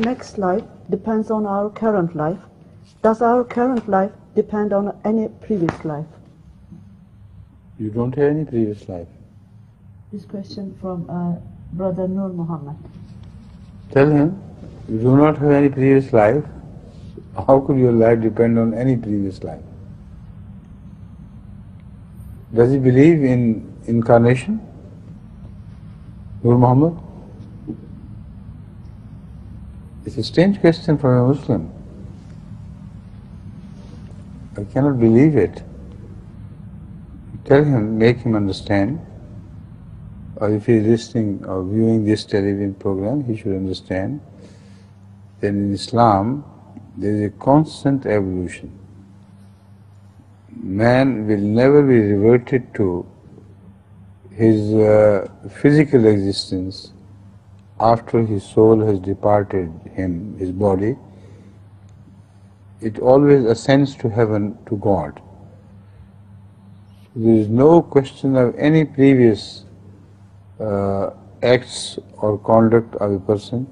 next life depends on our current life, does our current life depend on any previous life? You don't have any previous life. This question from Brother Nur Muhammad. Tell him, you do not have any previous life. How could your life depend on any previous life? Does he believe in incarnation? Nur Muhammad? It's a strange question from a Muslim. I cannot believe it. Tell him, make him understand, or if he is listening or viewing this television program, he should understand that in Islam there is a constant evolution. Man will never be reverted to his physical existence after his soul has departed him, his body. It always ascends to heaven, to God. There is no question of any previous acts or conduct of a person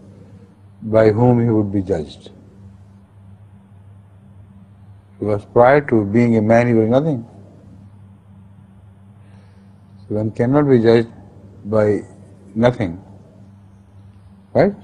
by whom he would be judged. Because prior to being a man, he was nothing. So one cannot be judged by nothing, right?